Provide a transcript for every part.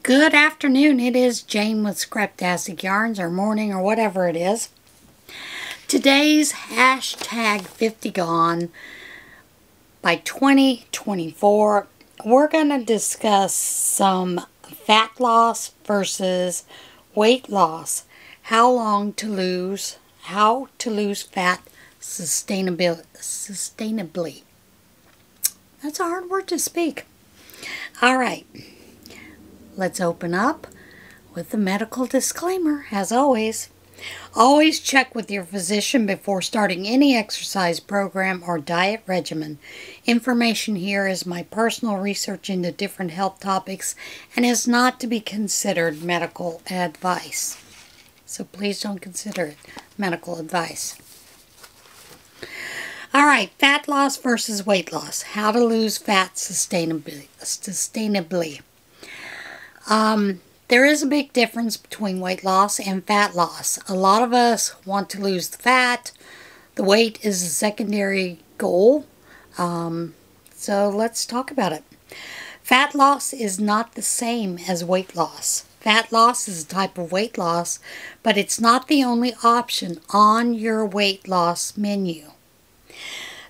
Good afternoon. It is Jane with Scraptastic or morning or whatever it is. Today's hashtag 50 gone by 2024. We're going to discuss some fat loss versus weight loss. How to lose fat sustainably. That's a hard word to speak. All right. Let's open up with the medical disclaimer, as always. Always check with your physician before starting any exercise program or diet regimen. Information here is my personal research into different health topics and is not to be considered medical advice. So please don't consider it medical advice. All right, fat loss versus weight loss. How to lose fat sustainably. There is a big difference between weight loss and fat loss. A lot of us want to lose the fat. The weight is a secondary goal. So let's talk about it. Fat loss is not the same as weight loss. Fat loss is a type of weight loss, but it's not the only option on your weight loss menu.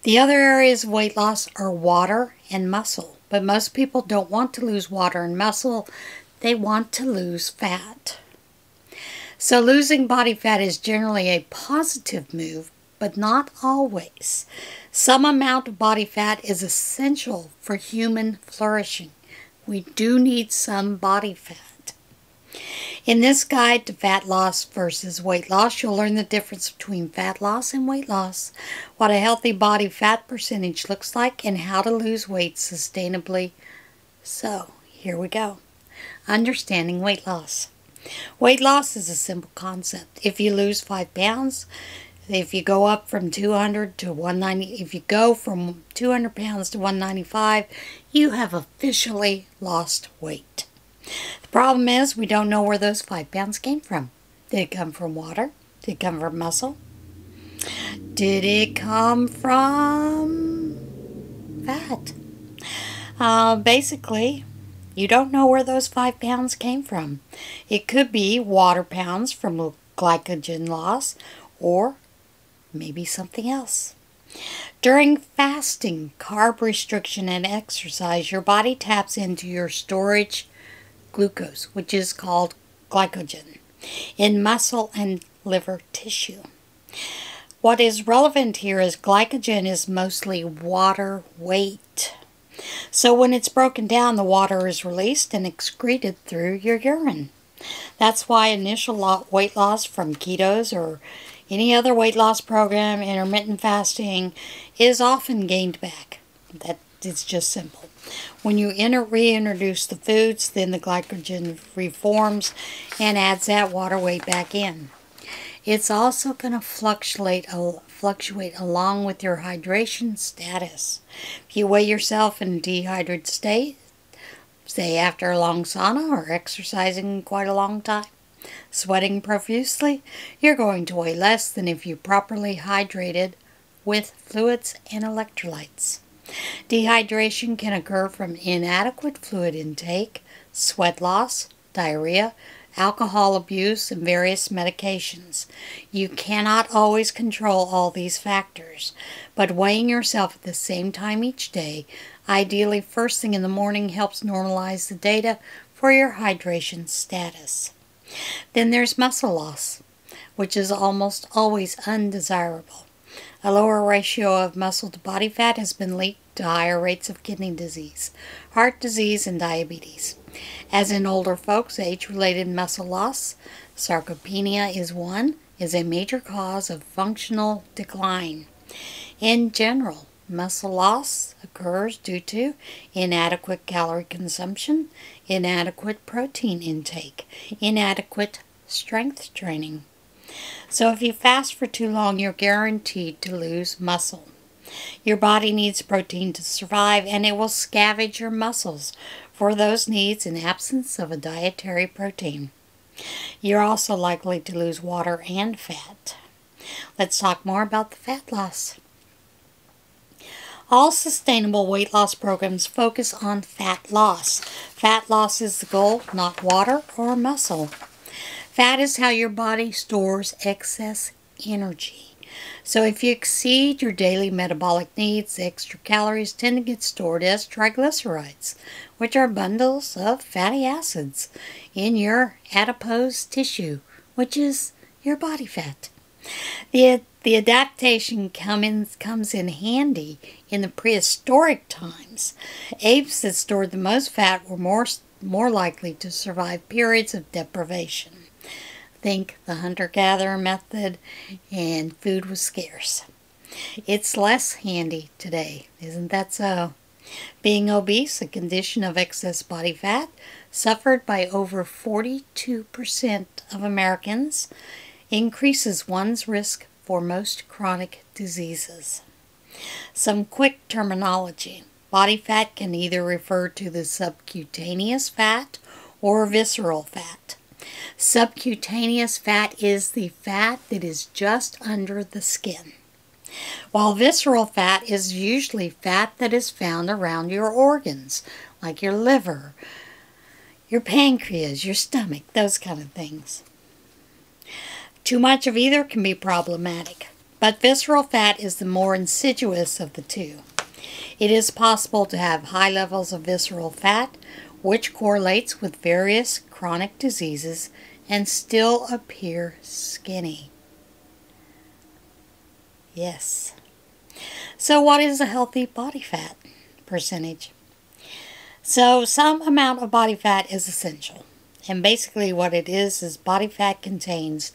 The other areas of weight loss are water and muscle, but most people don't want to lose water and muscle. They want to lose fat. So losing body fat is generally a positive move, but not always. Some amount of body fat is essential for human flourishing. We do need some body fat. In this guide to fat loss versus weight loss, you'll learn the difference between fat loss and weight loss, what a healthy body fat percentage looks like, and how to lose weight sustainably. So, here we go. Understanding weight loss. Weight loss is a simple concept. If you lose 5 pounds, if you go up from 200 to 190, if you go from 200 pounds to 195, you have officially lost weight. The problem is we don't know where those 5 pounds came from. Did it come from water? Did it come from muscle? Did it come from fat? Basically, you don't know where those 5 pounds came from. It could be water pounds from glycogen loss, or maybe something else. During fasting, carb restriction, and exercise, your body taps into your storage glucose, which is called glycogen, in muscle and liver tissue. What is relevant here is glycogen is mostly water weight. So when it's broken down, the water is released and excreted through your urine. That's why initial weight loss from ketos or any other weight loss program, intermittent fasting, is often gained back. It's just simple. When you reintroduce the foods, then the glycogen reforms and adds that water weight back in. It's also going to fluctuate along with your hydration status. If you weigh yourself in a dehydrated state, say after a long sauna or exercising quite a long time, sweating profusely, you're going to weigh less than if you properly hydrated with fluids and electrolytes. Dehydration can occur from inadequate fluid intake, sweat loss, diarrhea, alcohol abuse, and various medications. You cannot always control all these factors, but weighing yourself at the same time each day, ideally first thing in the morning, helps normalize the data for your hydration status. Then there's muscle loss, which is almost always undesirable. A lower ratio of muscle to body fat has been linked to higher rates of kidney disease, heart disease, and diabetes. As in older folks, age-related muscle loss, sarcopenia is a major cause of functional decline. In general, muscle loss occurs due to inadequate calorie consumption, inadequate protein intake, inadequate strength training. So if you fast for too long, you're guaranteed to lose muscle. Your body needs protein to survive, and it will scavenge your muscles for those needs in absence of a dietary protein. You're also likely to lose water and fat. Let's talk more about the fat loss. All sustainable weight loss programs focus on fat loss. Fat loss is the goal, not water or muscle. Fat is how your body stores excess energy. So if you exceed your daily metabolic needs, the extra calories tend to get stored as triglycerides, which are bundles of fatty acids in your adipose tissue, which is your body fat. The adaptation comes in handy in the prehistoric times. Apes that stored the most fat were more likely to survive periods of deprivation. Think the hunter-gatherer method, and food was scarce. It's less handy today, isn't that so? Being obese, a condition of excess body fat, suffered by over 42% of Americans, increases one's risk for most chronic diseases. Some quick terminology. Body fat can either refer to the subcutaneous fat or visceral fat. Subcutaneous fat is the fat that is just under the skin, while visceral fat is usually fat that is found around your organs, like your liver, your pancreas, your stomach, those kind of things. Too much of either can be problematic, but visceral fat is the more insidious of the two. It is possible to have high levels of visceral fat, which correlates with various chronic diseases, and still appear skinny. Yes. So what is a healthy body fat percentage? So some amount of body fat is essential. And basically what it is body fat contains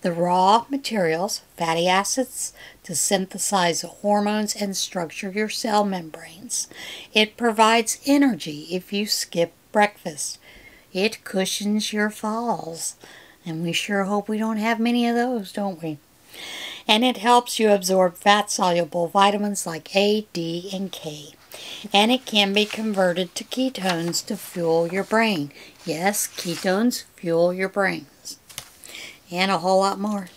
the raw materials, fatty acids, to synthesize the hormones and structure your cell membranes. It provides energy if you skip breakfast. It cushions your falls. And we sure hope we don't have many of those, don't we? And it helps you absorb fat-soluble vitamins like A, D, and K. And it can be converted to ketones to fuel your brain. Yes, ketones fuel your brains. And a whole lot more.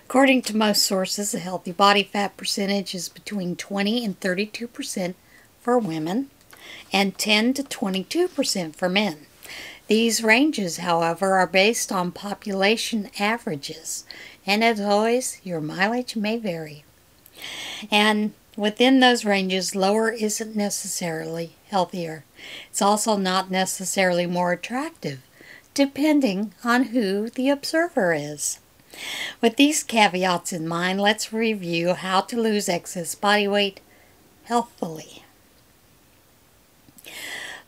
According to most sources, a healthy body fat percentage is between 20 and 32% for women and 10 to 22% for men. These ranges, however, are based on population averages, and as always, your mileage may vary. And within those ranges, lower isn't necessarily healthier. It's also not necessarily more attractive, depending on who the observer is. With these caveats in mind, let's review how to lose excess body weight healthfully.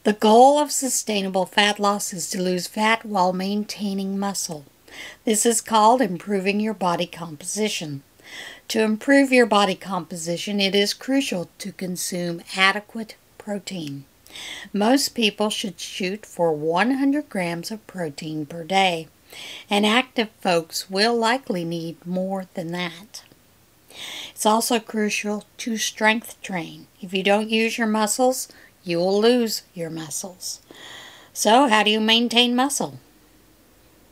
The goal of sustainable fat loss is to lose fat while maintaining muscle. This is called improving your body composition. To improve your body composition, it is crucial to consume adequate protein. Most people should shoot for 100 grams of protein per day, and active folks will likely need more than that. It's also crucial to strength train. If you don't use your muscles, you will lose your muscles. So how do you maintain muscle?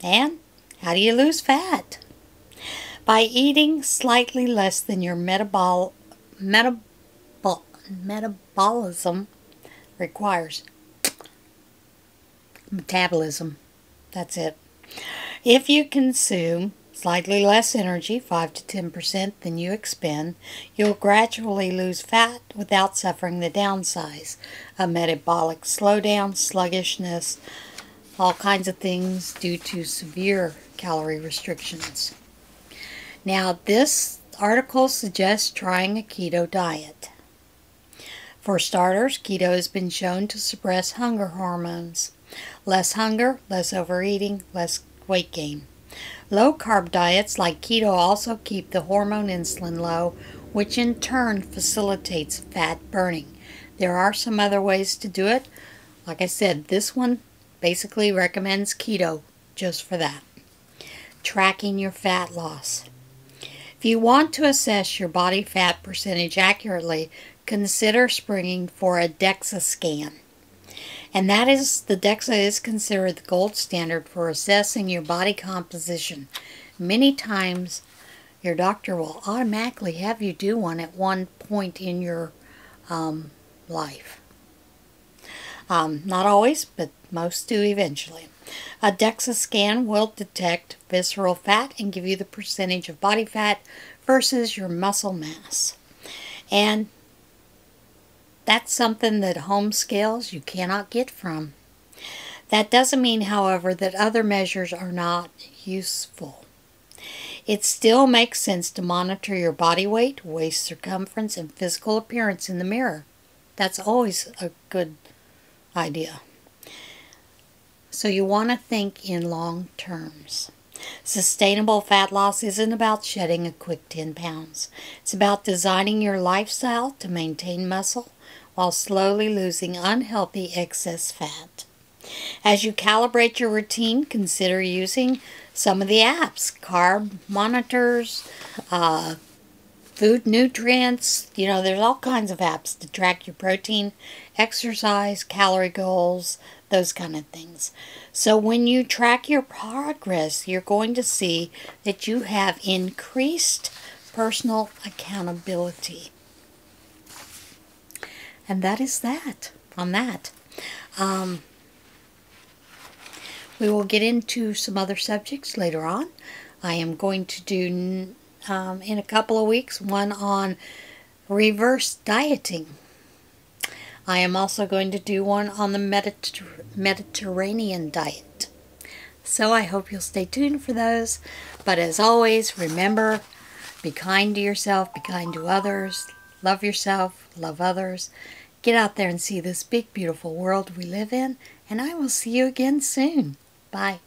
And how do you lose fat? By eating slightly less than your metabolism requires. Metabolism. That's it. If you consume slightly less energy, 5 to 10% than you expend, you'll gradually lose fat without suffering the downsides of metabolic slowdown, sluggishness, all kinds of things due to severe calorie restrictions. Now, this article suggests trying a keto diet. For starters, keto has been shown to suppress hunger hormones. Less hunger, less overeating, less weight gain. Low-carb diets like keto also keep the hormone insulin low, which in turn facilitates fat burning. There are some other ways to do it. Like I said, this one basically recommends keto just for that. Tracking your fat loss. If you want to assess your body fat percentage accurately, consider springing for a DEXA scan. And the DEXA is considered the gold standard for assessing your body composition. Many times, your doctor will automatically have you do one at one point in your life. Not always, but most do eventually. A DEXA scan will detect visceral fat and give you the percentage of body fat versus your muscle mass. And that's something that home scales you cannot get from. That doesn't mean, however, that other measures are not useful. It still makes sense to monitor your body weight, waist circumference, and physical appearance in the mirror. That's always a good idea. So you want to think in long terms. Sustainable fat loss isn't about shedding a quick 10 pounds. It's about designing your lifestyle to maintain muscle while slowly losing unhealthy excess fat. As you calibrate your routine, consider using some of the apps, carb monitors, food nutrients. You know, there's all kinds of apps to track your protein, exercise, calorie goals, those kind of things. So when you track your progress, you're going to see that you have increased personal accountability. And that is that on that. We will get into some other subjects later on. I am going to do, in a couple of weeks, one on reverse dieting. I am also going to do one on the Mediterranean diet. So I hope you'll stay tuned for those. But as always, remember, be kind to yourself, be kind to others, love yourself, love others. Get out there and see this big, beautiful world we live in. And I will see you again soon. Bye.